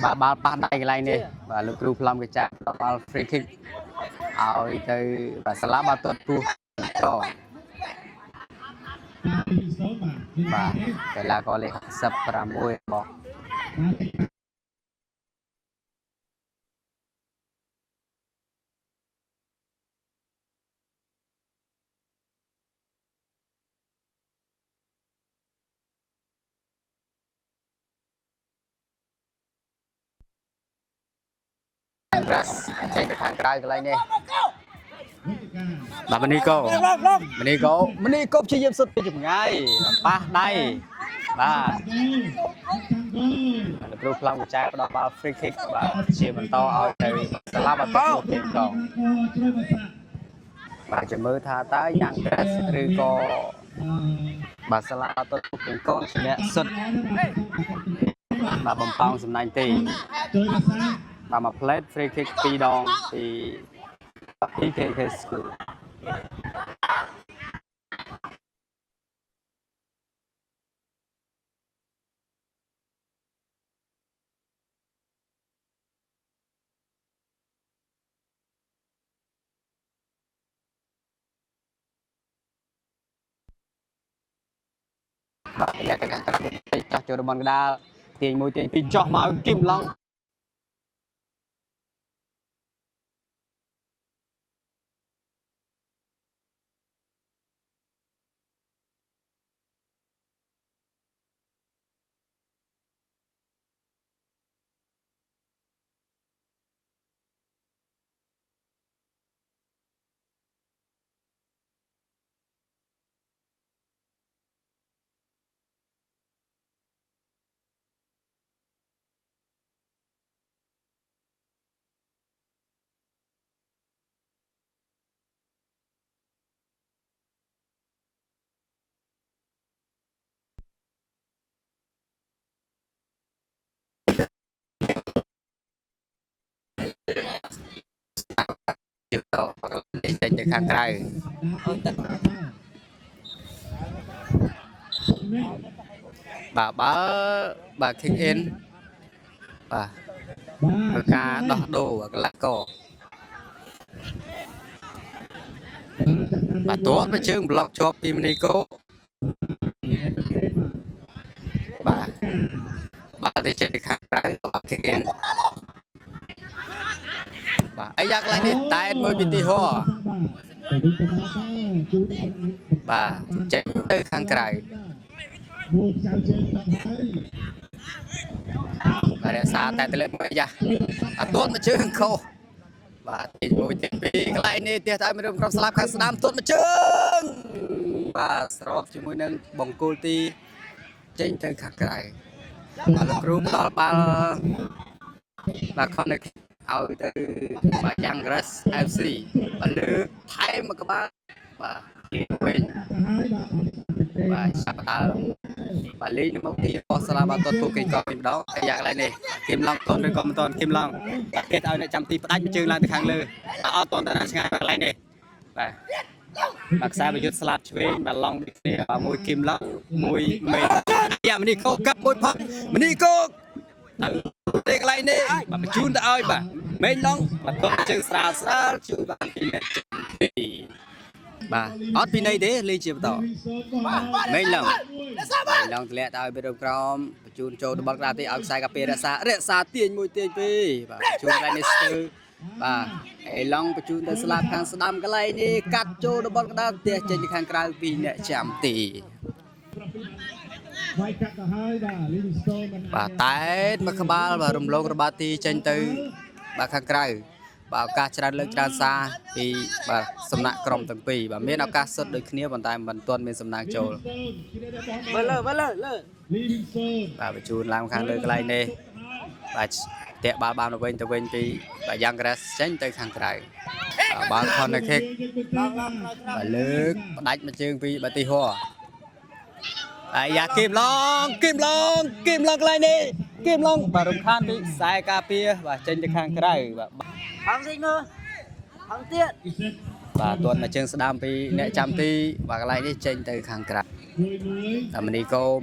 bà ba đại cái này nè và lực lượng làm cái chạm bà free kick ao tới và salab ba tuần pu cho và cái là có lệ sập ram ôi bỏ trên hàng trái cái này nè bà Manico chỉ dám xuất chụp ngay ba đây ba lực lượng làm cái chạm đó bà free kick và chia mình to ao tới salab ba tuần một tiền còn bà chỉ mới tha tới nhận rồi có bà salab ba tuần một tiền con sẽ xuất bà bấm pong sầm nine tỷ bà mà play free kick pi đòn thì PK school ya cái cho cho bọn đa tiền mùi tiền pi cho mà kim long trên cái khang trai bà King In bà ca đo đồ và cái lá cỏ bà tốt với chương block cho Pimnico bà thì trên cái khang trai bà King In bà ấy dắt lại đi tay mới bị tì hoa bà chạy tới khang trai bà để xa tay tới lên mới ra bà tốt mà chương khô bà thì ngồi trên pi cái này nè tia tay mới được trong slap khang snam tốt mà chương bà srop chỉ mới nâng bồng cô ti trên tới khang trai bà lực rúm đó bà connect ao từ bà Young Grass FC bà lừa thay mà các bạn bà quên bà sắp tới bà lý nó một tí có salab ba tuần tu kinh có kim đó cái dạng này nè kim long tuần rồi còn tuần kim long kết ao này trăm tí đánh chương lan từ hàng lư ao tuần đã ngay bạc này nè bạc xa bây giờ salab chuyên bà long đi bà môi kim long môi mềm dạ mình đi câu cấp môi phật mình đi câu cái này nè bà chun đã ơi bà mấy long bà tôi chơi xa chơi bà bà ót pin đây thế lên chiều tỏ mấy lần lẹ tao bên trong crom chun trâu nó bật ra thì áo sai cà phê ra xa tiền mùi tiền phê bà chun lại nè bà ấy long bà chun tới slap khang slam cái này nè cắt trâu nó bật ra thì trên khang cào pin nè chạm tỷ bà tái mà các bạn và rung lông bà ti trên từ bà khang cào bà ca chăn lên chăn xa thì bà sầm nặng còng từng pì bà miễn áo ca sốt được kia bàn tay mình tuân mình sầm nặng trâu bà bị chun làm khang lên cái này nè bà tẹt bà nó bên từ bên thì bà Young Grass tránh tới khang cào bà con này khác bà lướt bà đánh mà chương pì bà ti hoa dạ kim long lại đi kim long bà rung khan đi sai cà phê và trên cái khang cái và không gì nữa không tiện và tuần là chương đam pi nè chăm ti và cái này đi trên từ khang cái là mình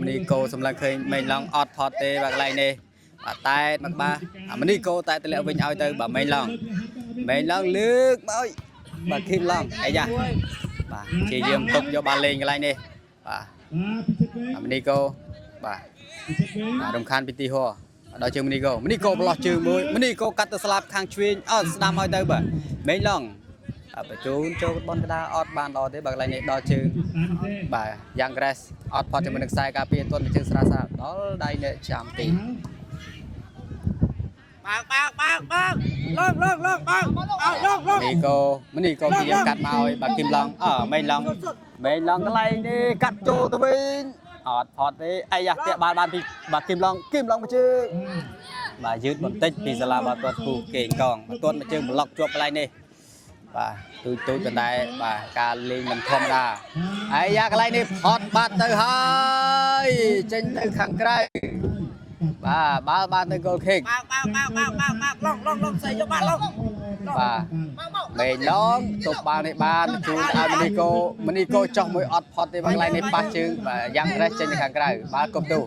đi cô xong là khơi mình long ọt thọt tê và cái này nè តែមកបាអានេះកោតែតលាក់វិញឲ្យទៅបើមេឡងលើកមកអើយបាទគីមឡងអាយ៉ាបាទជាយាមទុកយកបានលេងកន្លែងនេះបាទអានេះកោបាទរំខានពីទីហោដល់ជើងនេះកោប្រឡោះជើងមួយនេះកោកាត់ទៅស្លាប់ខាងឆ្វេងស្ដាំឲ្យទៅបាទមេឡងបញ្ជូនចូលបនកដាអត់បានដល់ទេបើកន្លែងនេះដល់ជើងបាទយ៉ាងក្រេសអត់ផុតជាមួយនឹងខ្សែការពារទាន់ជើងស្រាលដល់ដៃអ្នកចាំទីលោកនេះកោជាកាត់មកឲ្យបាទគីមឡងមេឡងកន្លែងនេះកាត់ចូលទៅវិញអត់ផុតទេអាយ៉ាពាក់បានពីបាទគីមឡងមកជើងបាទយឺតបន្តិចពីសាឡាបាត់ពូគេងកងទាន់មកជើងប្លុកជាប់កន្លែងនេះបាទទូចតែបាទការលេងមិនធម្មតាអាយ៉ាកន្លែងនេះផុតបាត់ទៅហើយចេញទៅខាងក្រៅបាទបានទៅ goal kick ឡងស្អីយកបានឡងបាទមេឡងទប់បាល់នេះបានជូនឲ្យមនីកូចោះមួយអត់ផុតទេកន្លែងនេះប៉ះជើងបាទយ៉ាងត្រេះចេញទៅខាងក្រៅបាល់គប់ទូ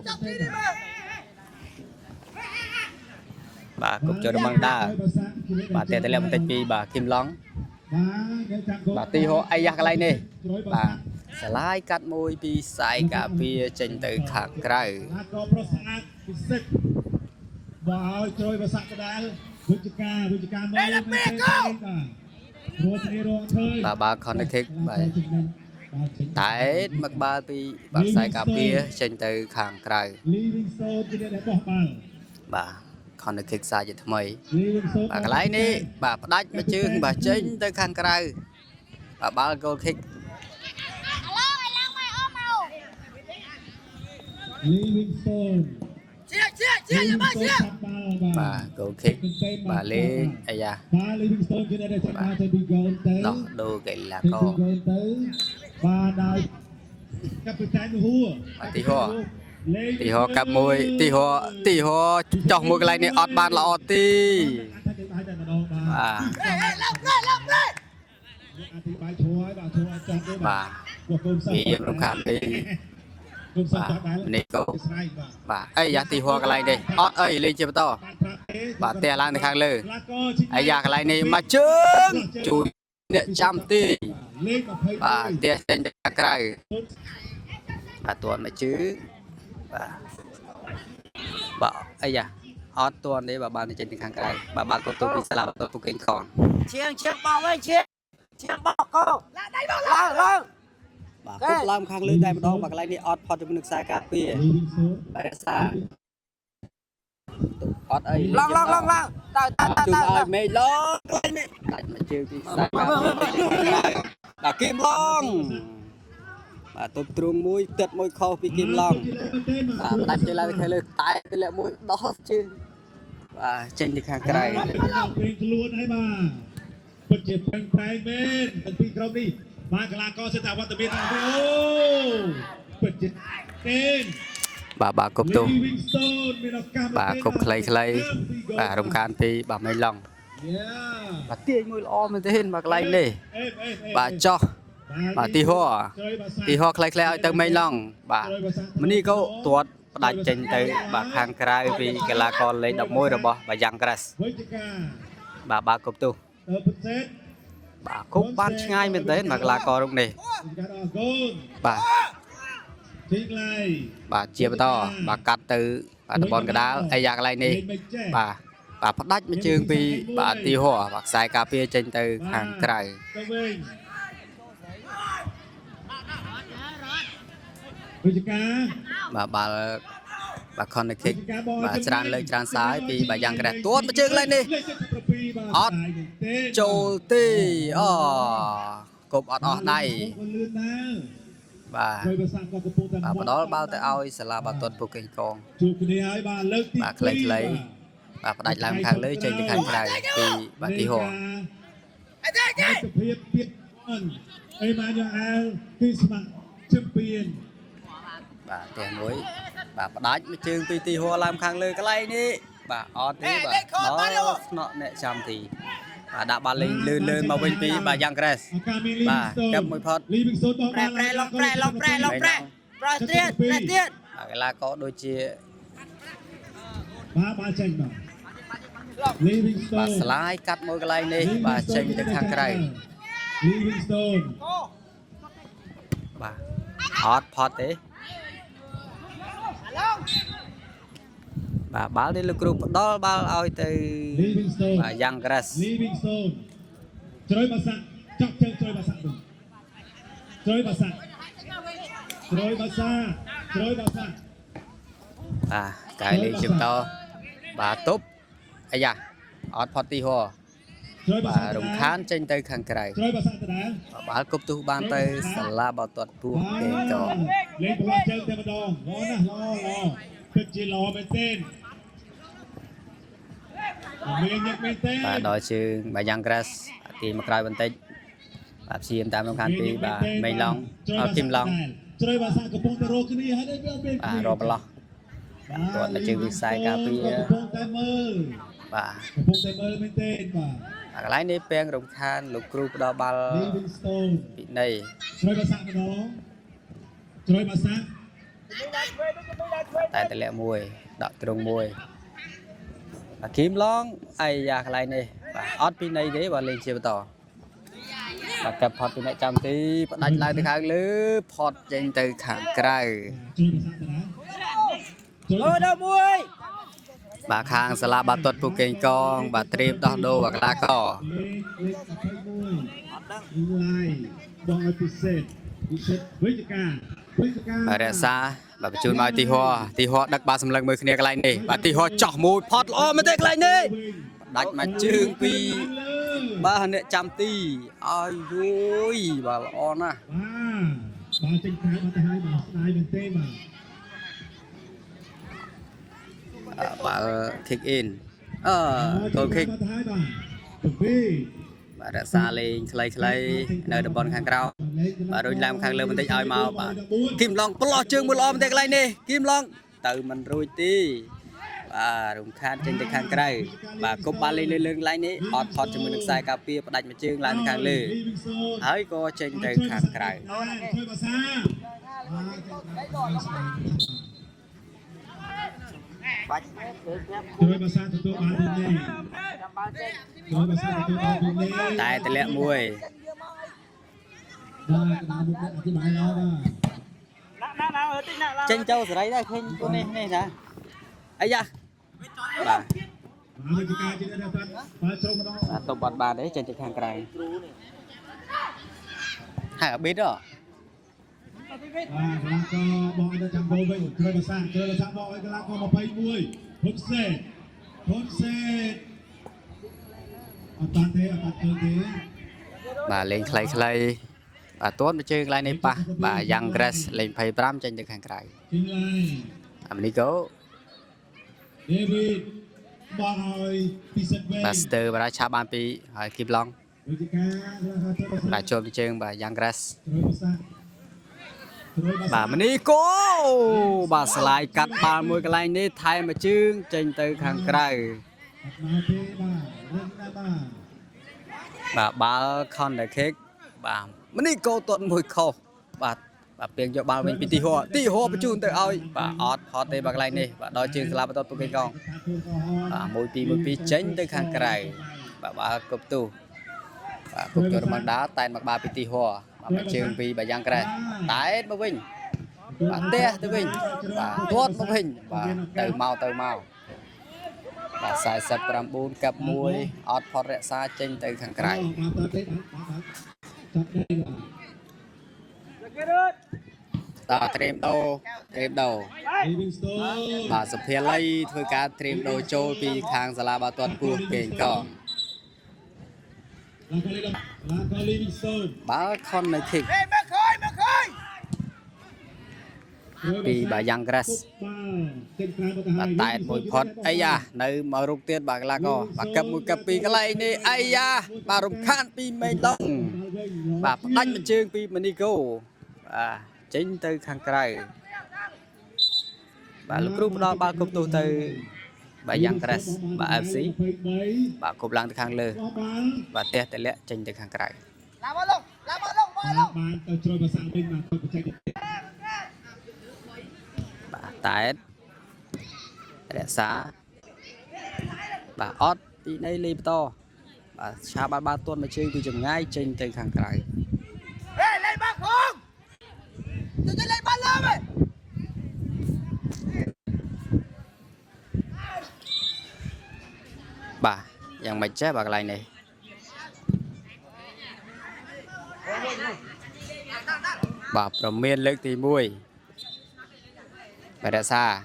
បាទគប់ចូលរំងដើរបាទតែលាក់បន្តិចពីបាទគីមឡងបាទទីហោអាយ៉ាកន្លែងនេះបាទឆ្លាយកាត់មួយពីខ្សែការពារចេញទៅខាងក្រៅបាទឲ្យជួយប្រសាកដាលវិជ្ជការមើលបាទ corner kick បាទតែមកបាល់ពីបាទខ្សែការពារចេញទៅខាងក្រៅបាទ corner kick សាជាថ្មីបាទកន្លែងនេះបាទផ្ដាច់មកជើងបាទចេញទៅខាងក្រៅបាទបាល់ goal kick Livingstone បាទ goal kick បាទលេងអាយ៉ាបាទ Livingstone ជាអ្នកដែលចាប់បានទៅពីហ្គោលទៅដោះដូរកីឡាករទៅបាទដោយកាពីតានហួរបាទទីហោកាប់មួយទីហោចោះមួយកន្លែងនេះអត់បានល្អទីបាទអធិប្បាយឈ្មោះឲ្យបាទឈ្មោះឲ្យចាស់ទេបាទវារំខានពេកបាទនេះក៏បាទអីយ៉ាទីហោកន្លែងនេះអត់អីលេងជាបន្តបាទតែឡើងទៅខាងលើអីយ៉ាកន្លែងនេះមកជើងជួយអ្នកចាំទីបាទតែចេញទៅខាងក្រៅបាទទាន់មកជើងបាទអីយ៉ាអត់ទាន់ទេបាទបានចេញទៅខាងក្រៅបាទបាល់ក៏ទុកពីស្លាប់ទៅពុកគេងខនឈៀងបោះវិញឈៀងបោះកោឡើងដៃបងឡើងបាទពុកឡើងខាងលើតែម្ដងបាទកន្លែងនេះអត់ផុតជាមួយនឹងខ្សែការពារបាទរក្សាអត់អីឡើងតើជួយឲ្យមេឡងកន្លែងនេះដាច់មកជើងពីខ្សែការពារបាទគីមឡងបាទទប់ទ្រូងមួយទឹកមួយខុសពីគីមឡងបាទផ្ដាច់ជើងឡើងទៅលើតែទម្លាក់មួយដោះជើងបាទចេញទៅខាងក្រៅពេលខ្លួនហើយបាទពិតជាប្រឹងប្រែងមែនទាំងពីរក្រុមនេះបាទកីឡាករសិទ្ធិអវត្តមានអូពិតជាទេបាទគប់ទូបាទគប់ខ្លីបាទរំខានពីបាទមេឡងបាទទាញមួយល្អមែនទេបាទកន្លែងនេះបាទចោះបាទទីហោខ្លីឲ្យទៅមេឡងបាទមនីក៏ទាត់ផ្ដាច់ចេញទៅបាទខាងក្រៅពីកីឡាករលេខ11របស់បាយ៉ាងក្រាសបាទគប់ទូបាទគប់បានឆ្ងាយមែនទេមកកីឡាកររូបនេះបាទជាបន្តបាទកាត់ទៅបាទតំបន់កដាលអាយ៉ាកន្លែងនេះបាទផ្ដាច់មួយជើងពីបាទទីហោបាទខ្សែការពារចេញទៅខាងក្រៅវិជ្ជការបាទបាល់បាទ corner kick បាទច្រើនលើកច្រើនសាយពីបាទយ៉ាងក្រាស់ទួតមួយជើងកន្លែងនេះអត់ចូលទេគប់អត់អស់ដៃបាទផ្ដល់បាល់ទៅឲ្យសាឡាបាតុតពុកកេងកងជួបគ្នាហើយបាទលើកទីបាទខ្លីបាទផ្ដាច់ឡើងខាងលើចេញទៅខាងក្រៅពីបាទទីហោភាពទៀតអេម៉ានូអែលគឺស្ម័គ្រជើងពៀនបាទតែមួយបាទផ្ដាច់មួយជើងពីទីហោឡើងខាងលើកន្លែងនេះបាទអត់ទេបាទដល់ស្នក់អ្នកចាំទីបាទដាក់បាល់លេងលឿនមកវិញពីបាទយ៉ាងក្រេសបាទកាប់មួយផុតប្រែឡងប្រែទៀតកីឡាករដូចជា Ba chanh mà Livingstone បាទស្លាយកាត់មួយកន្លែងនេះបាទចេញទៅខាងក្រៅ Livingstone បាទអត់ផត់ទេបាទបាល់នេះលោកគ្រូផ្ដល់បាល់ឲ្យទៅ Livingstone បាទយ៉ាងក្រាស់ Livingstone ជ្រោយបាសាក់ចាប់ជើងជ្រោយបាសាក់ទៅជ្រោយបាសាក់ជ្រោយបាសាក់ជ្រោយបាសាក់ បាទកាយលេងជើងតបាទទប់អាយ៉ាអត់ផត់ទីហោ ជ្រោយបា បា សាក់ ទរំខានចេញទៅខាងក្រៅ ជ្រោយបាសាក់ដដែល បាល់គប់ទោះបានទៅសាឡាបោទាត់ពោះគេត លេងប្រឡាក់ជើងតែម្ដងល្អណាស់ល្អពិតជាល្អមែនទែនមានញឹកមែនទែន បាទដល់ជើងបាទយ៉ាងក្រាស់ទីមកក្រោយបន្តិចបាទព្យាយាមតាមរំខានពីបាទមេងឡងអត់គឹមឡង ជ្រោយបាសាក់កំពុងតែរកគ្នាហើយដល់ពេល បាទរកប្រឡោះបាទទាត់មកជើងវិស័យការពារ កំពុងតែមើល បាទ កំពុងតែមើលមែនទែនបាទ កន្លែងនេះពេងរំខានលោកគ្រូផ្ដល់បាល់ Livingstone ពីនៃ ជ្រោយបាសាក់ម្ដងជ្រោយបាសាក់ តែតម្លាក់មួយដកត្រង់មួយបាទគីមឡងអាយ៉ាកន្លែងនេះបាទអត់ពីនៃទេបាទលេងជាបន្តបាទកាប់ផត់ពីអ្នកចាំទីផ្ដាច់ឡើងទៅខាងលើផត់ចេញទៅខាងក្រៅ ជ្រោយបាសាក់ដដែល Ôi đâu muôi បាទខាងសាឡាបាតុតពូកេងកងបាទត្រៀមដោះដូរបាទកលាករ លេខ21ឡាយបងឲ្យពិសេសវិជ្ជការ បាទរក្សាបាទបញ្ជូនមកទីហោដឹកបាទសម្លឹងមើលគ្នាកន្លែងនេះបាទទីហោចោះមួយផត់ល្អមែនទេកន្លែងនេះដាច់មកជើងពីបាទអ្នកចាំទីឲ្យយូយបាទល្អណាស់ បាទចេញក្រៅមកទៅហើយបាទស្ដាយមែនទេបាទ បាល់ kick in គោល kick មកទៅហើយបាទទៅពី បាទរក្សាលេងខ្លីៗនៅតំបន់ខាងក្រៅបាទរុញឡើងខាងលើបន្តិចឲ្យមកបាទគីមឡងប្រឡោះជើងមួយល្អមែនទេកន្លែងនេះគីមឡងទៅមិនរួចទេបាទរំខានចេញទៅខាងក្រៅបាទគប់បាល់លេងលើកន្លែងនេះអត់ផត់ជាមួយនឹងខ្សែការពារផ្ដាច់មួយជើងឡើងទៅខាងលើហើយក៏ចេញទៅខាងក្រៅ ជួយបាសាជួយបាសាទទួលបានទីនេះជួយបាសាទទួលបានទីនេះ តែតម្លាក់មួយ បាទតាមមុខអធិប្បាយឡើងបាទ ចេញចូលសេរីដែរឃើញគូនេះណាអាយ៉ាបាទ វិជ្ជការជាអ្នកបាទបាទជ្រុំម្ដង បាទតុបបាត់បានទេចេញទៅខាងក្រៅហើយអប៊ីតហ៎ បាទកន្លងក៏បងឲ្យចាំបូវិញជួយបាសាបងឲ្យកន្លងក៏21ហ៊ុនសេអត់តាន់ទេអត់តាន់ទេ បាទលេងខ្លីៗបាទទាត់មកជើងកន្លែងនេះប៉ះបាទយ៉ាងក្រាស់លេង25ចេញទៅខាងក្រៅ ជីងឡៃ អាមនីកូ ដេវីតបងឲ្យពិសិដ្ឋវិញ បាទស្ទើបារាឆាបានពីហើយគីបឡង វិជ្ជការកន្លងក៏ជួយបាសា បាទចូលទៅជើងបាទយ៉ាងក្រាស់ ជួយបាសាជួយបាសា បាទមនីកូបាទស្លាយកាត់បាល់មួយកន្លែងនេះថែមមកជើងចេញទៅខាងក្រៅ អត់មកទេបាទរឹងណាស់បាទ បាទបាល់ counter kick បាទមនីកូទាត់មួយខុសបាទបាទពេងយកបាល់វិញពីទីហោបញ្ជូនទៅឲ្យបាទអត់ផត់ទេបាទកន្លែងនេះបាទដល់ជើងសាឡាបតពូកេងកងបាទ1-2ចេញទៅខាងក្រៅបាទបាល់គប់ទូបាទគប់ទៅរំដាតែនមកបាល់ពីទីហោបាទមកជើងពីបាទយ៉ាងក្រែតែនមកវិញបាទទះទៅវិញបាទទាត់មកវិញបាទទៅមកបាទ49កាប់1អត់ផត់រក្សាចេញទៅខាងក្រៅ បាទទេបាទចាប់ដេបាទ តើត្រៀមដូរ Livingstone បាទសុភាល័យធ្វើការត្រៀមដូរចូលពីខាងសាលាបាល់ទាត់ពោះកេងកង ឡើងក៏ Livingstone បាល់ខុននៅ kick ពីបាយ៉ាងក្រាស់ ចេញក្រៅមកទៅហើ បា យ ត់តែមួយផុតអាយ៉ានៅមករុកទៀតបាទកន្លះកបាទកឹបមួយកឹបពីរកន្លែងនេះអាយ៉ាបាទរំខានពីមេងឡុងបាទផ្ដាច់មួយជើងពីមនីកូបាទចេញទៅខាងក្រៅបាទលោកគ្រូផ្ដល់បាល់គប់ទោះទៅបាទយ៉ាងក្រាស់បាទ FC បាទគប់ឡើងទៅខាងលើ បាទទះតលាក់ចេញទៅខាងក្រៅ បានទៅជ្រោយភាសាវិញមកទៅបច្ចេកទេស បាទតែរក្សា bà ót tí đây lì to bà xa ba tuần mà chơi từ chừng ngay trên từ hàng cái lên bác Hùng tôi lên bác lên rồi bà yang mày chết bà cái này này bà from miền lệch thì mùi bà đã xa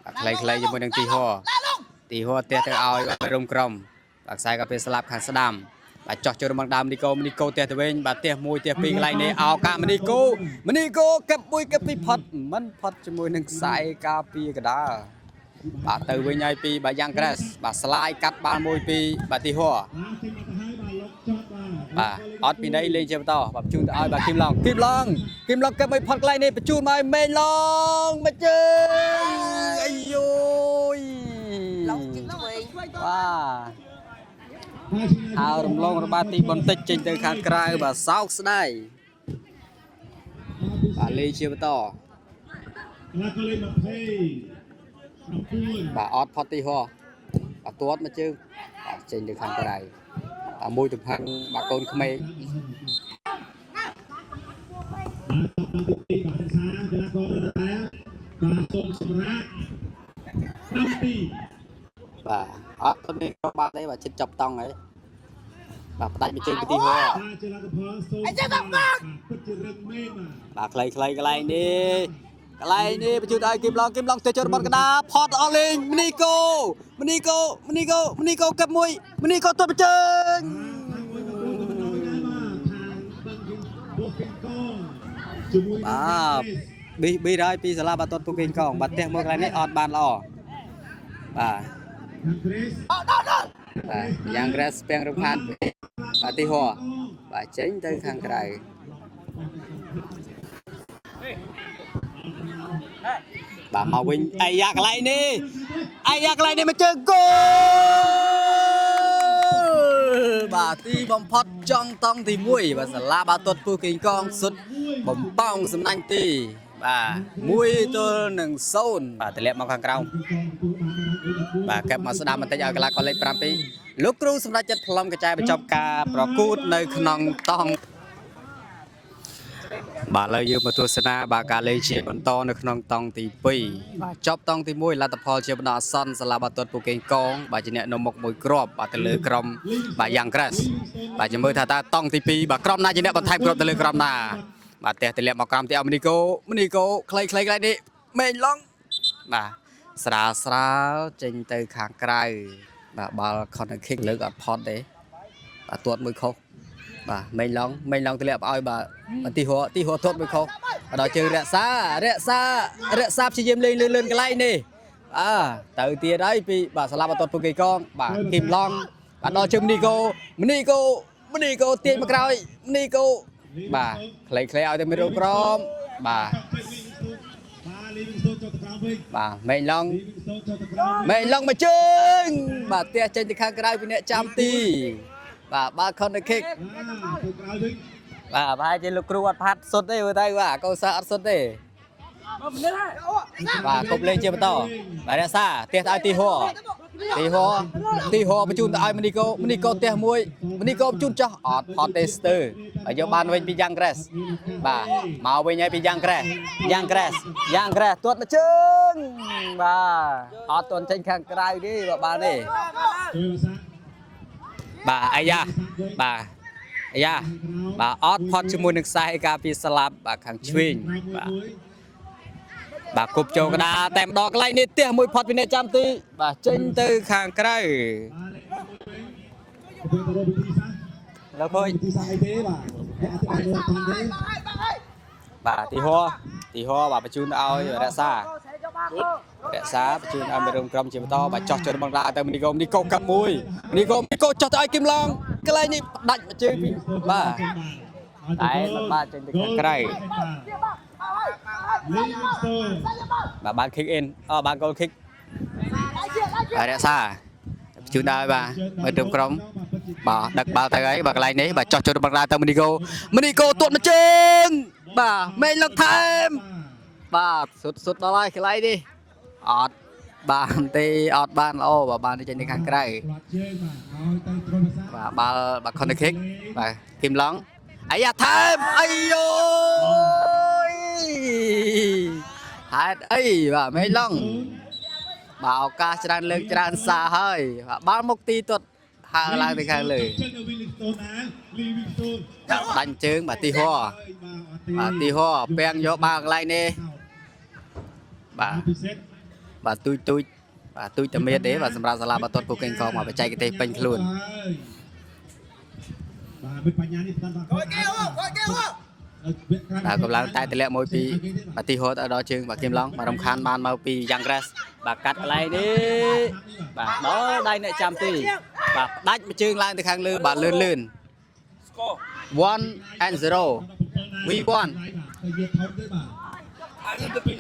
bà lấy cho mùi đằng tì hoa tia theo ao bà rung crom bà sai cà phê slap khăn đam bà chọc cho bằng đam đi cô tia từ bên bà tia mùi tia pin lại này ao cả mình đi cô kẹp mùi kẹp pi phật mình phật cho mùi đằng sai cà phê cái đó bà từ bên nhai pi bà giang grass bà slide cắt ba mùi pi bà tì hoa bà ót pin đây lên chơi to bà chun ai bà kim long cái mấy phật lại này bà chun mai mê long mà chơi ai ôi wow ao rồng long ba ti bòn tích trên từ khang cài bà sáu đây bà lên chơi to bà ót phật tì hoa bà tuốt mà chơi bà trên từ khang cài môi từ hàng bà con khmer bà con đi có ba đấy bà trên chọc tông ấy bà tay bị chơi cái tí hoa bà clay cái này đi bà chưa đây kim long tới cho bọn cái đá pot on lên Minico cặp mũi Minico tôi bị chơi bi đây pi sala bà tuần kinh con bà tia một cái này ọt bàn lò bà yang grass peng rung phan bà ti hoa bà tránh tới khang cái bà mau win ai yak lại đi mà chơi goal bà ti bom pot trong tông thì mũi bà sala bà tuần kinh con sút bom bong sầm anh ti bà mũi tôi nâng sôn bà tệ lẹ mau khang cao bà kẹp mà sơ đam mình tay ở cái lá con lên prampi lúc cru sầm đại chất plom cái chai bên trong cà pro cút nơi khăn tông bà lời yêu mà tôi sẽ na bà cả lấy chuyện bận to nơi khăn tông thì pi bà chop tông thì mũi là tập phò chuyện bận son sala bà tuần kinh con bà chỉ nhẹ nôm một mũi crop bà tệ lệ crom bà yang grass bà chỉ mới thà ta tông thì pi bà crom na chỉ nhẹ bận thay crop tệ lệ crom na bà tè tè lẹ mọc cam tè Minico clay lại đi mền long bà sra trên từ khang cài bà còn là khích lưỡi gặp pot đấy bà tuột mùi khô bà mền long tè lẹ bà bà tì hoa tuột mùi khô bà đòi chơi rẽ xa chỉ dìm lên cái lại nè từ tia đấy vì bà sala bà tuột mùi cây con bà kim long bà đòi chơi Minico tiền mà cài Minico bà clay ao thì mới rung crom bà mệnh long mà chơi bà tia trên thì khang cái này chăm ti bà ba con được kick bà ba trên lục ruột phát sốt đây vừa tay bà câu sợ sốt đây bà cục lên chưa to bà ra xa tia ai ti hoa mà chun ai Minico tia muôi Minico chun cho hot tester ở chỗ ban bên pi giang grass bà màu bên nhai pi giang grass tuột là chân bà hot tuần trên khang cài đi bà này bà ai da bà hot pot cho mùi nước sai cà phê salad bà khang chuyên bà cục châu cái đá tem đỏ cái này nè tia mùi pot bên này chăm tí bà trên từ khang cài đâu thôi bà thì hoa bà chun ao ở xa bà chun ao bên trong chiều to bà chọt cho nó bằng lại từ Minico cặp mũi Minico cho tới kim long cái này đánh mà chơi bà đấy bà trên từ khang cài bà ban kick in ban goal kick ở xa chun ao bà bên trong crom bà đặt bao tay ấy bà lại nấy bà cho nó bằng ra từ Minico tuột nó trên bà mày lật thêm bà sút nó lại cái này đi បានទេអត់បានល្អបាទបានចេញទៅខាងក្រៅ ផ្លាត់ជើងបាទឲ្យទៅទ្រភាសាបាទបាល់ corner kick បាទគីមឡងអាយ៉ាថែមអាយូហេតុអីបាទមេឡងបាទឱកាសច្រើនលើកច្រើនសារហើយបាទបាល់មុខទីទាត់ហើរឡើងទៅខាងលើដាញ់ជើងបាទទីហោបាទទីហោពាំងយកបាល់កន្លែងនេះបាទបាទទូចបាទទូចតែមានទេបាទសម្រាប់សាលាបាល់ទាត់ពូកេងកងមកបច្ចេកទេសពេញខ្លួន បាទមានបញ្ញានេះបន្ត Thôi kêu không? Thôi kêu không? បាទកម្លាំងតែតម្លាក់មួយពីបាទទីហោទៅដល់ជើងបាទគីមឡងបាទរំខានបានមកពីយ៉ាងក្រាសបាទកាត់កន្លែងនេះបាទដល់ដៃអ្នកចាំទីបាទផ្ដាច់មួយជើងឡើងទៅខាងលើបាទលឿន Score. 1-0 we won ទៅយកថតទេបាទ Aziz Dupin.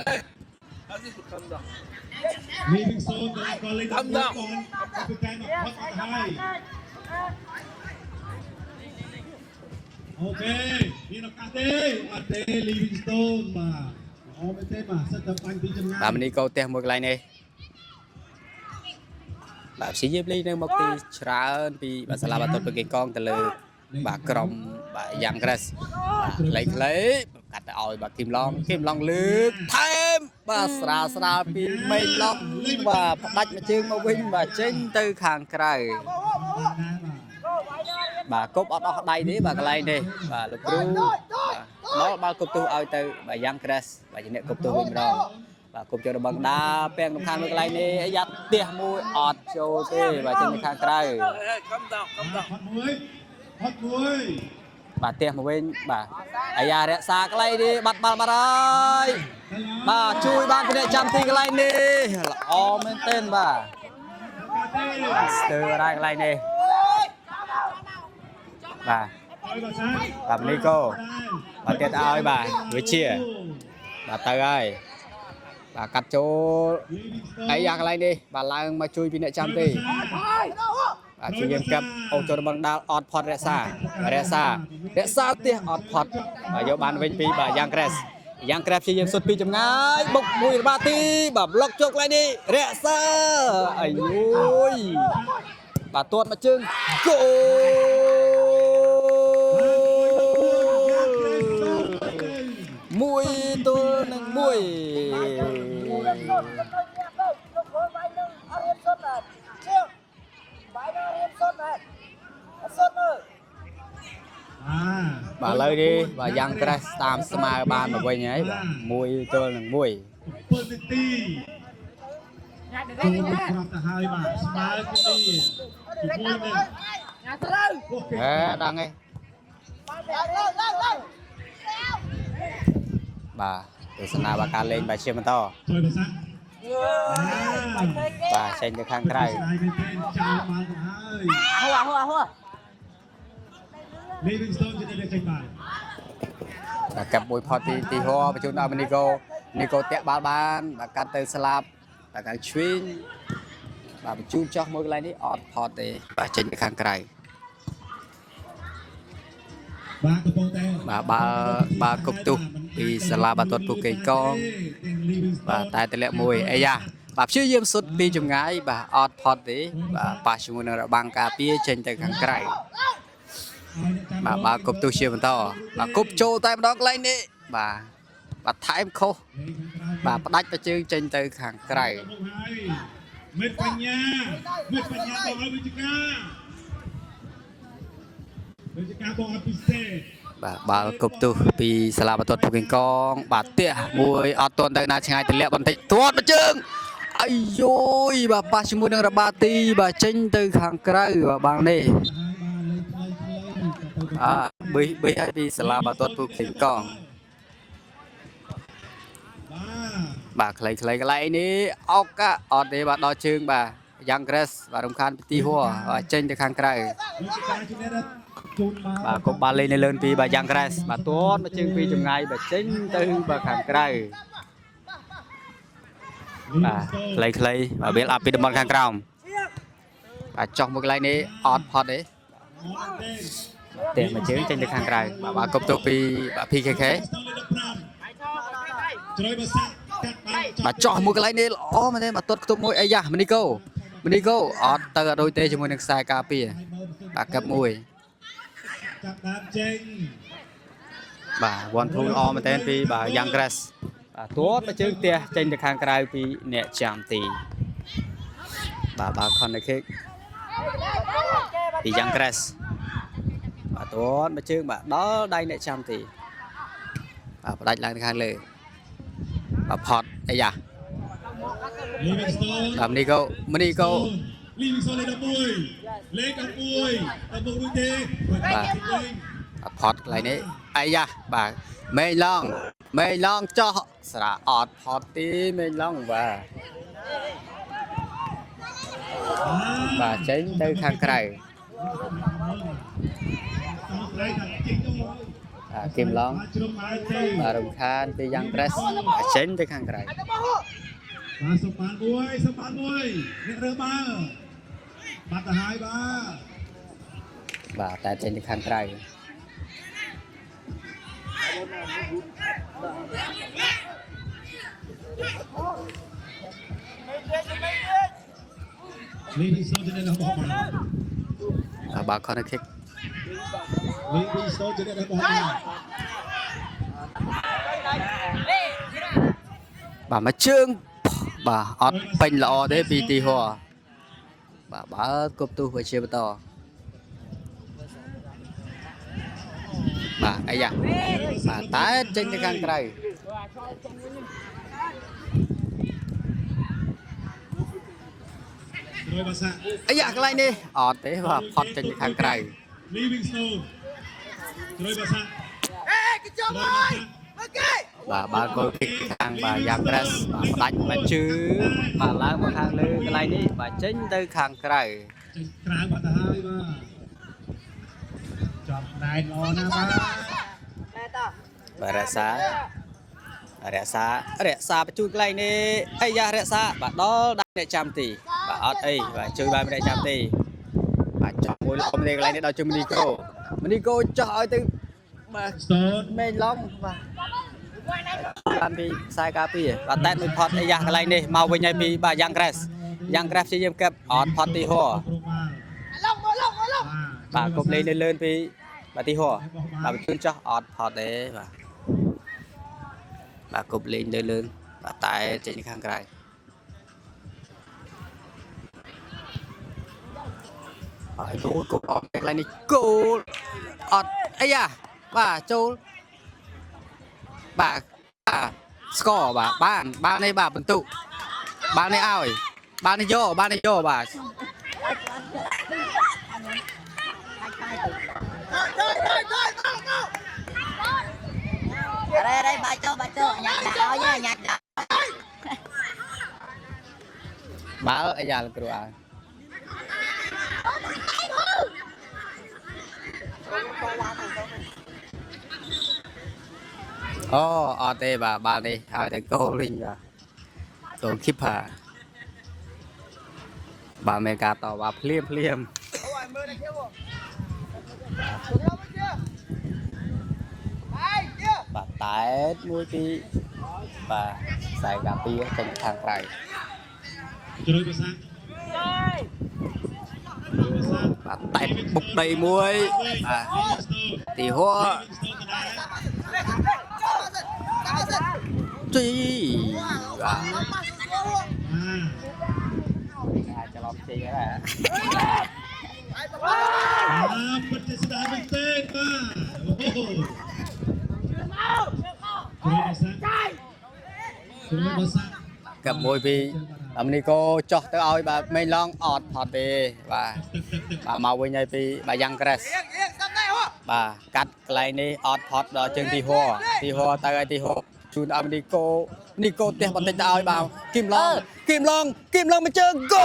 Aziz Dupin dah. Living Stone ដល់កលេងដល់បងពីកែមកផុតទៅហើយអូខេមានឱកាសទេអត់ទេ Living Stone បាទអូមែនទេបាទសិតតែបាញ់ពីចម្ងាយ បាទមនីកោផ្ទះមួយកន្លែងនេះបាទព្យាយាមលេងនៅមកទីច្រើនពីបាទសាលាបាល់ទាត់ពូកេងកងទៅលើបាទក្រុមបាទយ៉ាងក្រាសបាទខ្លីកាត់ទៅឲ្យបាទគីមឡងលើកថែមបាទស្រាលពីមេឡងបាទផ្ដាច់មួយជើងមកវិញបាទចេញទៅខាងក្រៅ បាទគប់អត់អស់ដៃទេបាទកន្លែងនេះបាទលោកគ្រូបាទបាល់គប់ទោសឲ្យទៅបាទយ៉ាងក្រាសបាទជាអ្នកគប់ទោសវិញម្ដងបាទគប់ចូលរបស់ដាពាំងសំខាន់មួយកន្លែងនេះអាយ៉ាផ្ទះមួយអត់ចូលទេបាទចេញទៅខាងក្រៅ Hey, come down, come down. ផុតមួយ បាទផ្ទះមកវិញបាទអាយ៉ារក្សាកន្លែងនេះបាត់បាល់បាត់ហើយបាទជួយបានពីអ្នកចាំទីកន្លែងនេះល្អមែនទែនបាទស្ទើររ៉ាយកន្លែងនេះបាទ ឲ្យបាទសា បាទនេះកោបាទទៀតឲ្យបាទវិជាបាទទៅហើយបាទកាត់ចូលអាយ៉ាកន្លែងនេះបាទឡើងមកជួយពីអ្នកចាំទីបាទជួយយើងកាប់អូចូលរបស់ដាល់អត់ផត់រក្សាផ្ទះអត់ផត់បាទយកបានវិញពីបាទយ៉ាងក្រាសព្យាយាមសុទ្ធពីចម្ងាយបុកមួយរបាទីបាទប្លុកជោគកន្លែងនេះរក្សាអាយយបាទទាត់មកជើងគោ មួយទល់នឹងមួយ បាទឥឡូវនេះបាទយ៉ាងក្រាស់តាមស្មើបានមកវិញហើយបាទមួយទល់នឹងមួយ 7នាទីចូលក្របទៅហើយបាទស្មើគ្នាជាមួយនឹង ហេដល់ហើយបាទទស្សនាបាទការលេងបាទជាបន្ត ជួយភាសា បាទចេញទៅខាងក្រៅ ស្ដាយមែនទេចាំបានទៅហើយ Living Stone ជាអ្នកចេញបាន បាទកាប់មួយផុតទីហោបញ្ជូនដល់នីកូតាក់បាល់បានបាទកាត់ទៅស្លាប់បាទខាងឆ្វេងបាទបញ្ជូនចោះមួយកន្លែងនេះអត់ផុតទេបាទចេញទៅខាងក្រៅ បាទកំពុងតែ បាទគប់ទុះពីសាលាបាល់ទាត់ពូកេងកងបាទតែតម្លាក់មួយអាយ៉ាបាទព្យាយាមសុទ្ធពីចម្ងាយបាទអត់ផុតទេបាទប៉ះជាមួយនឹងរបាំងការពារចេញទៅខាងក្រៅបាទគប់ទុះជាបន្តបាទគប់ចូលតែម្ដងកន្លែងនេះបាទថែមខុសបាទផ្ដាច់ទៅជើងចេញទៅខាងក្រៅ មិត្តបញ្ញាបងឲ្យវិជ្ជការបងឲ្យពិសេស បាទបាល់គប់ទុះពីសាលាបាល់ទាត់ពូកេងកងបាទផ្ទះមួយអត់ទាន់ទៅណាឆ្ងាយតម្លាក់បន្តិចទាត់មកជើងអាយយបាទប៉ះជាមួយនឹងរបាទីបាទចេញទៅខាងក្រៅបាទបាំងនេះប៊ីឲ្យពីសាលាបាល់ទាត់ពូកេងកងបាទខ្លីកន្លែងនេះអុកអត់ទេបាទដល់ជើងបាទយ៉ាងក្រាសបាទរំខានពីទីហួរចេញទៅខាងក្រៅ បាទកុំបាល់លេងនៅលើពីបាទយ៉ាងក្រាសបាទទាត់មកជើងពីចម្ងាយបាទចេញទៅបាទខាងក្រៅបាទខ្លីបាទវាអាប់ពីតំបន់ខាងក្រោមបាទចោះមួយកន្លែងនេះអត់ផុតទេផ្ទះមកជើងចេញទៅខាងក្រៅបាទគប់ទុះពីបាទ PKK ជ្រោយបើសាក់កាត់បាន bà cho một cái lấy này ó mà thế mà tốt tốt môi ấy da mình đi câu ọt tờ đôi tê cho môi được sai cà pì bà cặp môi ចាប់ដើមចេញ bà one thôn o mà tên phi bà young grass bà tốt mà chứ tia trên được hàng cài phi nè chạm tì bà con này khác thì young grass bà tốt mà chứ bà đó đây nè chạm tì bà đánh lại hàng lệ bà phọt ấy da Livingstone làm đi câu mình đi câu Livingstone lên 11 tầm 1 đuôi tê bà phọt lại đấy ấy da bà mê long cho sả ọt phọt tí mê long bà tránh từ hàng cài Kim Long bà Đồng Khan từ Young Grass bà tránh từ hàng cài បាទសុបានមួយអ្នករើបាល់បាត់ទៅហើយបាទ bà tại trên từ hàng cài Livingstone ជាអ្នករបស់បាល់ bà con nó kick Livingstone ជាអ្នករបស់បាល់ bà mà trương bà ọt pin lọ đấy vì tì hoa bà cúp tu với chia to bà ấy da bà tái trên cái hàng cài រយបាសា ấy da cái này đi ọt thế bà phọt trên cái hàng cài Livingstone រយបាសា Ê, cái chó ơi! Ok! bà coi cái hàng bà Young Grass bà đánh mà chứ bà lá một hàng lư cái này đi bà chính từ hàng cài ចេញក្រៅបាត់ទៅហើយបាទចាប់ដែនល្អណាស់បាទ Nè tao. bà rẽ xa bà chui cái này đi ấy da rẽ xa bà đó đánh để chạm tì bà ọt ấy bà chui bà để chạm tì bà chọn môi lông này cái này đó cho mình đi cô cho từ bà Stone mê long bà làm đi sai cà phê bà tét mình phọt ấy da cái này đi màu với nhau đi bà Young Grass sẽ dìm kẹp ọt phọt tì hoa Lông! bà cục lên đi bà tì hoa bà chui cho ọt phọt đấy bà cục lên bà tay trên cái hàng cài phải cô cục ọt cái này cô ọt ấy da bà châu bà score bà ba này bà bận tụ ba này ao ba này vô bà Ở đây, bà cho, nhặt đảo nha, nhặt đảo. bà ấy da là cái đồ ọt đây bà này hai thằng cô linh rồi cô kíp hà bà mẹ cả tàu bà phliêm bà tái nuôi tí bà xài gà pi ở trên thang cài ជ្រោយបាសា bà tét bục đầy muối bà thì hoa chi bà cho lọc chi cái này ពិតជាស្ដាយមែនទេបាទអូជ្រោយបាសា gặp mùi vì làm đi cô cho tới ơi bà mê long ọt thọt về bà màu với nhau vì bà Young Grass bà cắt cái này ọt thọt đó trên thì hoa tay thì hoa chun âm đi cô tiền bằng tay ơi bà Kim Long mà chơi go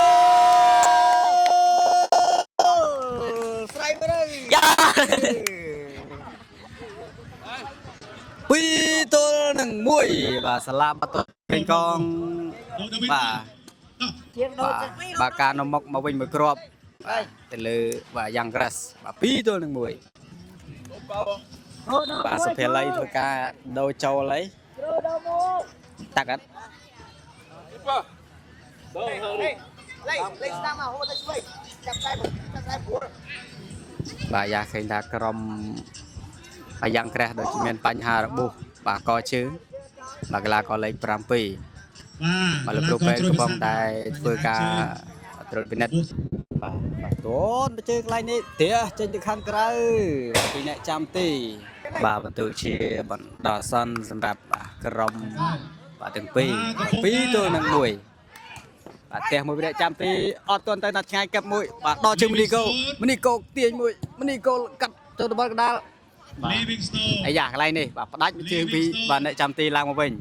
Ui tôi nâng mũi bà salam bắt thành con bà ca nó mọc mà vinh một crop từ lư và Young Grass bà pi tôi nâng mũi bà sẽ phải lấy thôi ca đâu châu lấy tắc á lấy sang mà hô ta chui chặt tay bùa បាទយ៉ាឃើញថាក្រុមបាយ៉ាងក្រេះដូចជាមានបញ្ហារបួសបាទកជើងបាទកីឡាករលេខ7 បាទលោកគ្រូពេទ្យកំពុងតែធ្វើការត្រួតពិនិត្យបាទតូនទៅជើងកន្លែងនេះផ្ទះចេញទៅខាងក្រៅពីអ្នកចាំទីបាទបន្ទូជាបណ្ដោះអាសន្នសម្រាប់ក្រុមបាទទាំងពីរ2ទល់នឹង1បាទផ្ទះមួយអ្នកចាំទីអត់ទាន់ទៅណាត់ឆ្ងាយកាប់មួយបាទដល់ជើងមនីកូទាញមួយមនីកូកាត់ទៅដល់កណ្ដាលបាទអាយ៉ាកន្លែងនេះបាទផ្ដាច់ជើងពីបាទអ្នកចាំទីឡើងមកវិញ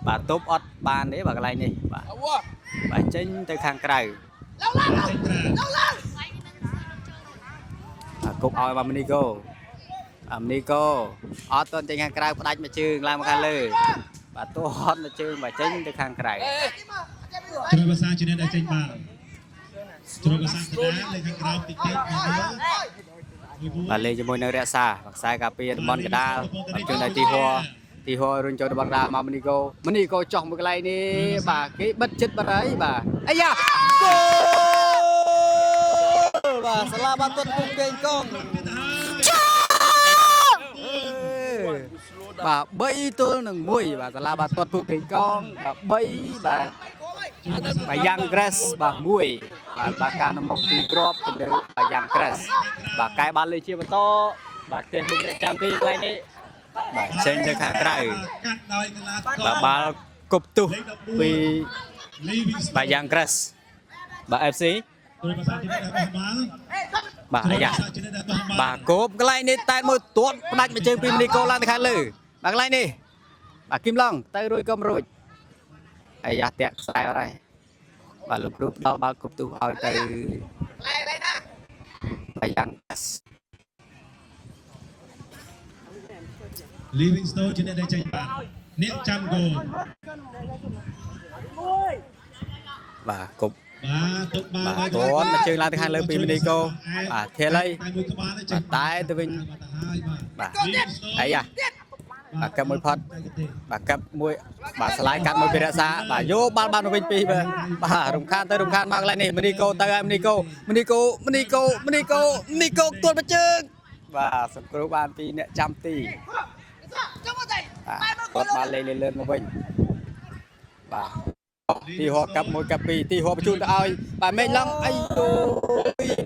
បាទទប់អត់បានទេបាទកន្លែងនេះបាទចេញទៅខាងក្រៅគប់ឲ្យបាទមនីកូអត់ទាន់ចេញខាងក្រៅផ្ដាច់មកជើងឡើងមកខាងលើបាទទោះអត់មកជើងបាទចេញទៅខាងក្រៅ ជ្រុយភាសាជាអ្នកដែលចេញបានជ្រុយភាសាក្តារលេខខាងក្រោមតិចតិចបាទលេងជាមួយនៅរក្សាខ្សែការពារតំបន់កដាលជើងដៃទីហួររុញចូលតំបន់កដាលមកមនីកូចោះមួយកន្លែងនេះបាទគេបិទចិត្តបាត់ហើយបាទអាយ៉ាគោបាទសាឡាបាត់ទាត់ពុកគេងកងបាទ3ទល់នឹង1បាទសាឡាបាត់ទាត់ពុកគេងកងបាទ3បាទបាយ៉ាងក្រេសបាទ1បាទការនំមកទីគ្រាប់ទៅលើបាយ៉ាងក្រេសបាទកែបានលេខជាបន្តបាទទេមុខអ្នកចាំទីកន្លែងនេះបាទចេញទៅខាងក្រៅបាទបាល់គប់ទុះពីបាយ៉ាងក្រេសបាទ FC បាទអាយ៉ាបាទគប់កន្លែងនេះតែមួយទាត់ផ្ដាច់មកជើងពីមនីកូឡើងទៅខាងលើបាទកន្លែងនេះបាទគីមឡងទៅរួចក៏មិនរួចអាយ៉ាតាក់ខ្សែអត់ហើយបាទលោកគ្រូដល់បាល់គប់ទុះឲ្យទៅបាយ៉ាងក្រេស Livingstone ជាអ្នកដែលចេញបានអ្នកចាំគោល បាទគប់ បាទទុកបាល់ បាទទាន់មកជើងឡើងទៅខាងលើពីមនីកូបាទធាលីតែទៅវិញបាទអាយ៉ាបាទកាប់មួយផាត់បាទកាប់មួយបាទស្លាយកាត់មួយពីរក្សាបាទយកបាល់បានទៅវិញពីបាទរំខានទៅរំខានមកកន្លែងនេះមនីកូទៅហើយមនីកូទាត់មកជើងបាទសង្គ្រោះបានពីអ្នកចាំទីបាទគាត់បាល់លេងលឿនមកវិញបាទទីហោកាប់មួយកាប់ពីរទីហោបញ្ជូនទៅឲ្យបាទមេងឡងអីយូ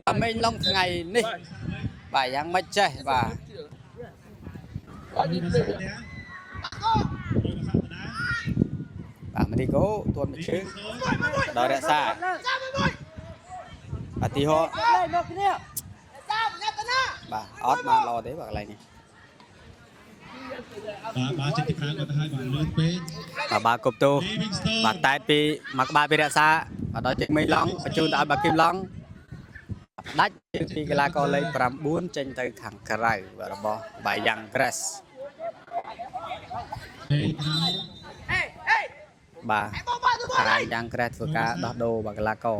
បាទមេងឡងថ្ងៃនេះបាទយ៉ាងម៉េចចេះបាទបាទមនីកូទាត់មកជើងដល់រក្សាបាទទីហោបាទអត់បានល្អទេបាទកន្លែងនេះបាទចេញទីខាងគាត់ទៅឲ្យបាទលឿនពេក បាទគប់ទូបាទតែពីមកក្បាលពីរក្សាបាទដល់ជើងមេងឡងបញ្ជូនទៅឲ្យបាទគីមឡងដាច់ពីកីឡាករលេខ9ចេញទៅខាងក្រៅរបស់បាយ៉ាងក្រេសបាទបាយ៉ាងក្រេសធ្វើការដោះដូរបាទកីឡាករ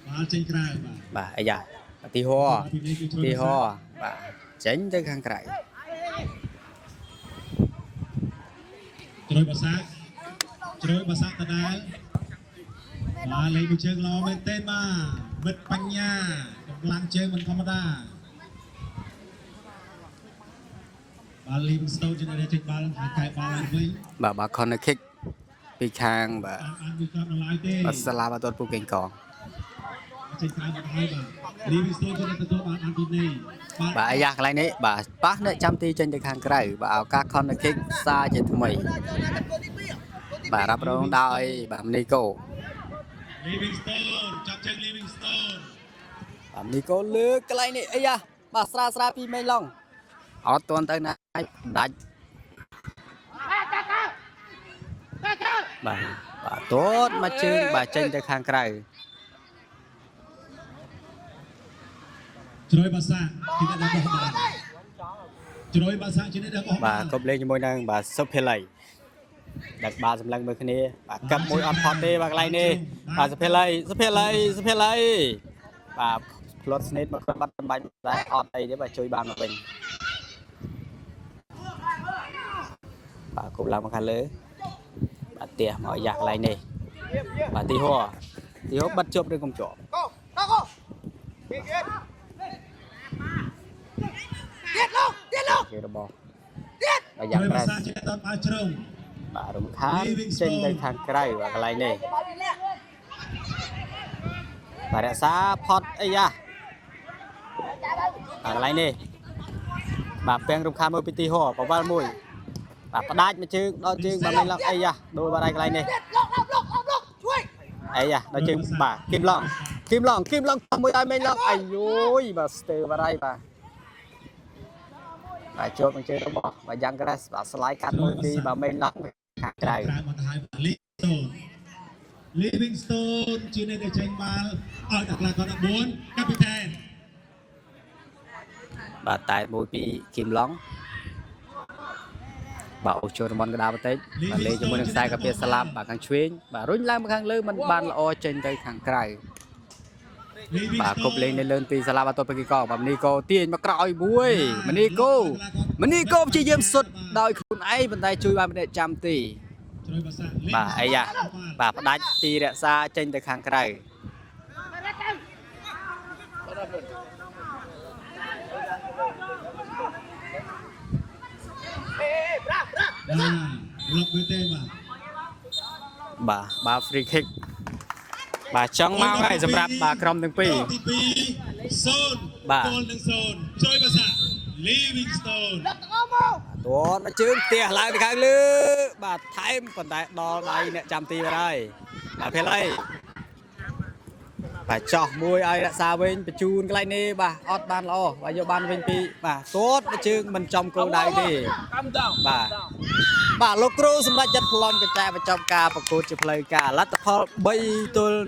បាល់ចេញក្រៅបាទបាទអាយ៉ាទីហោបាទចេញទៅខាងក្រៅ ជ្រុយបាសាតដាលបាទលេងមួយជើងល្អមែនទែនបាទមិត្តបញ្ញាកម្លាំងជើងមិនធម្មតាបាទ Livingstone ជាអ្នកចេញបាល់ហើយកែបាល់ឡើងវិញបាទ corner kick ពីខាងបាទបាទសាឡាបាត់ពុកកេងកងចេញក្រៅមកហើយបាទ Livingstone ជាអ្នកទទួលបានអានពីនេះបាទអាយ៉ាកន្លែងនេះបាទប៉ះអ្នកចាំទីចេញទៅខាងក្រៅបាទឱកាស corner kick សារជាថ្មីបាទរ៉ាប់រងដោយបាទមនីកូ Livingstone ចាប់ជើង Livingstone បាទមនីកូលើកន្លែងនេះអាយ៉ាបាទស្រាលពីមេងឡងអត់ទាន់ទៅណាដាច់បាទទាត់មកជើងបាទចេញទៅខាងក្រៅ ជ្រុយបាសាជាអ្នកដែលបោះបាល់ជ្រុយបាសាជាអ្នកដែលបោះបាល់បាទគប់លេងជាមួយនឹងបាទសុភេលីដឹកបាល់សម្លឹងមើលគ្នាបាទកាប់មួយអត់ផុតទេបាទកន្លែងនេះបាទសុភេលីបាទផ្លត់ស្នេតមកគាត់បាត់បំបាច់តែអត់អីទេបាទជួយបានមកវិញបាទគប់ឡើងមកខាងលើ bà tia mọi giặc lại nè bà tí hô bắt chụp được công chỗ Cô, đó cô. Kiệt kiệt. Tiết luôn. kêu nó bò Tiết. bà ច giặc ុយបា ra សាជាតបានជ្រុង bà rụng khán trên đây thang cây và cái này nè bà đã xa phật ấy à bà cái này nè bà bèn rụng khán môi piti hồ có ba mùi bà bắt đáy mà chứ đó chứ bà mình lọc ấy à đôi bà đây cái này nè Tiết, lọc, chui. ấy à đó chứ bà kim lọng mùi ai mình lọc ai ôi bà từ bà đây bà chốt mình chơi đâu bỏ bà giăng cái bà slide cắt môi pi bà mình lọc khạc ក្រៅ cây មកទៅហើយ Livingstone ជាអ្នកដែលចេញបាល់ឲ្យដល់កន្លងគាត់14កាពីតែន bà tại mùi pi kim lọng bà ô chôn món cái đào bà tết bà lấy cho môi đường sai cà phê salad bà khang chuyên bà rung lang bà khang lư mình bàn là ô trên cây khang cây bà cục lên lên pi salad bà tôi phải co bà nico tiền mà còi buôi mà nico chỉ dêm sụt đòi khuôn ấy bên tay chui bà bên đây trăm tỷ ជ្រោយបាសា bà ấy à bà bắt đáy ti rẽ xa trên cây khang cây Ê, ra. បាទលុបមែនទេបាទ bà free kick bà chong mau ngay sầm rạp bà crom từng pi ទី2 0 បាទ គោលនឹង0ជ្រោយបាសា Livingstone Lọc tao mau. tuột nó chướng tia lại thì khang lư bà thay còn tại đo đây nè trăm tỷ vào đây bà phải lấy bà cho môi ai đã xa bên bà chun cái này nè bà ót ban lo bà vô ban bên pi bà tốt nó chướng mình trong câu đây đi bà lô cru xung quanh chất lon cái trai và trong ca và cô chụp lời cả lát tập bay tôi